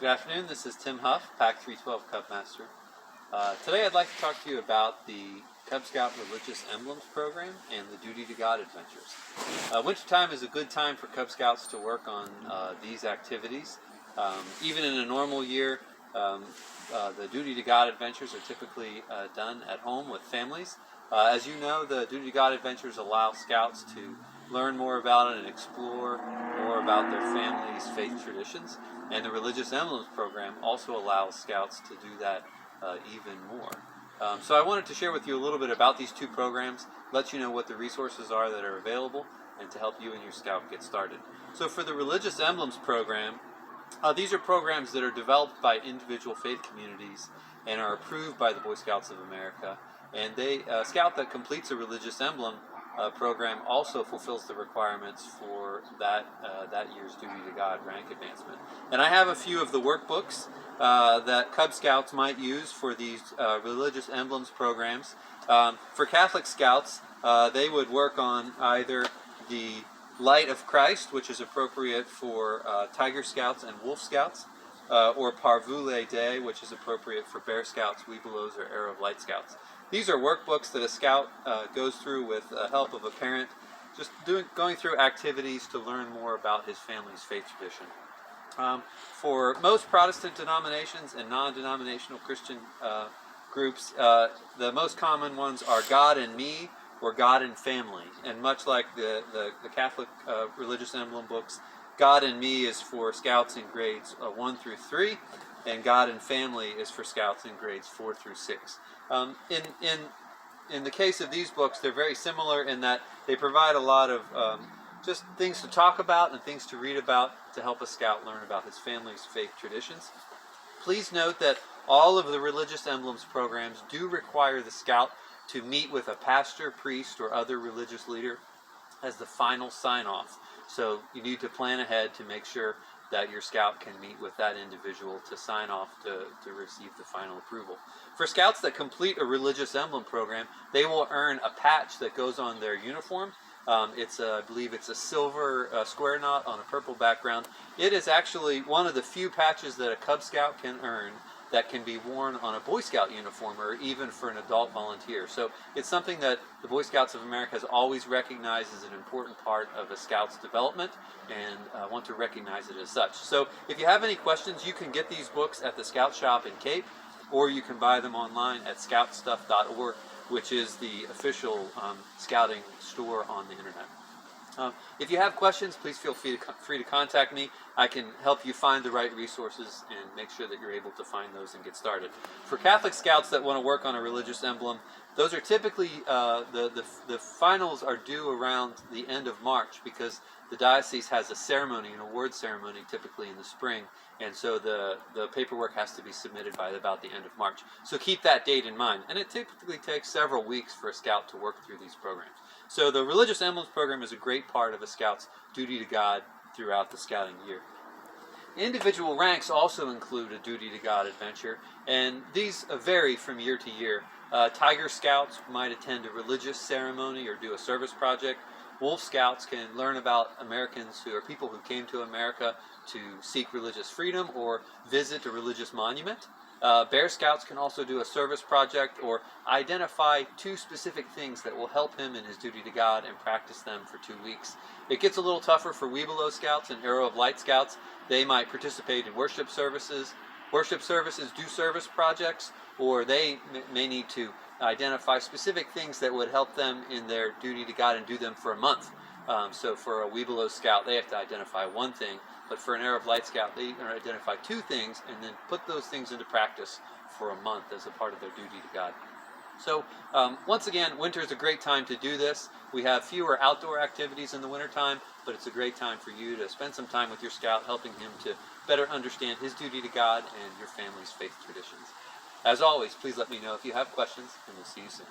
Good afternoon, this is Tim Huff, Pack 312 Cubmaster. Today I'd like to talk to you about the Cub Scout Religious Emblems program and the Duty to God adventures. Wintertime is a good time for Cub Scouts to work on these activities. Even in a normal year, the Duty to God adventures are typically done at home with families. As you know, the Duty to God adventures allow Scouts to learn more about it and explore more about their family's faith traditions. And the Religious Emblems program also allows Scouts to do that even more. So I wanted to share with you a little bit about these two programs, let you know what the resources are that are available, and to help you and your Scout get started. So for the Religious Emblems program, these are programs that are developed by individual faith communities and are approved by the Boy Scouts of America. And a Scout that completes a Religious Emblem program also fulfills the requirements for that year's Duty to God rank advancement. And I have a few of the workbooks that Cub Scouts might use for these Religious Emblems programs. For Catholic Scouts, they would work on either the Light of Christ, which is appropriate for Tiger Scouts and Wolf Scouts, or Parvule Day, which is appropriate for Bear Scouts, Webelos, or Arrow of Light Scouts. These are workbooks that a Scout goes through with the help of a parent, just going through activities to learn more about his family's faith tradition. For most Protestant denominations and non-denominational Christian groups, the most common ones are God and Me, or God and Family. And much like the Catholic Religious Emblem books, God and Me is for Scouts in grades 1 through 3, and God and Family is for Scouts in grades 4 through 6. In the case of these books, they're very similar in that they provide a lot of just things to talk about and things to read about to help a Scout learn about his family's faith traditions. Please note that all of the Religious Emblems programs do require the Scout to meet with a pastor, priest, or other religious leader as the final sign-off. So you need to plan ahead to make sure that your Scout can meet with that individual to sign off to receive the final approval. For Scouts that complete a Religious Emblem program, they will earn a patch that goes on their uniform. I believe it's a silver square knot on a purple background. It is actually one of the few patches that a Cub Scout can earn that can be worn on a Boy Scout uniform or even for an adult volunteer. So it's something that the Boy Scouts of America has always recognized as an important part of a Scout's development, and want to recognize it as such. So if you have any questions, you can get these books at the Scout Shop in Cape, or you can buy them online at scoutstuff.org, which is the official scouting store on the internet. If you have questions, please feel free to contact me. I can help you find the right resources and make sure that you're able to find those and get started. For Catholic Scouts that want to work on a Religious Emblem, those are typically, the finals are due around the end of March, because the diocese has a ceremony, an award ceremony, typically in the spring, and so the paperwork has to be submitted by about the end of March. So keep that date in mind, and it typically takes several weeks for a Scout to work through these programs. So the Religious Emblems program is a great part of a Scout's duty to God throughout the Scouting year. Individual ranks also include a Duty to God adventure, and these vary from year to year. Tiger Scouts might attend a religious ceremony or do a service project. Wolf Scouts can learn about Americans who are people who came to America to seek religious freedom or visit a religious monument. Bear Scouts can also do a service project or identify 2 specific things that will help him in his duty to God and practice them for 2 weeks. It gets a little tougher for Webelo Scouts and Arrow of Light Scouts. They might participate in worship services. Worship services do service projects, or they may need to identify specific things that would help them in their duty to God and do them for a month. So for a Webelo Scout, they have to identify 1 thing, but for an Arrow of Light Scout, they identify 2 things and then put those things into practice for a month as a part of their duty to God. So once again, winter is a great time to do this. We have fewer outdoor activities in the wintertime, but it's a great time for you to spend some time with your Scout, helping him to better understand his duty to God and your family's faith traditions. As always, please let me know if you have questions, and we'll see you soon.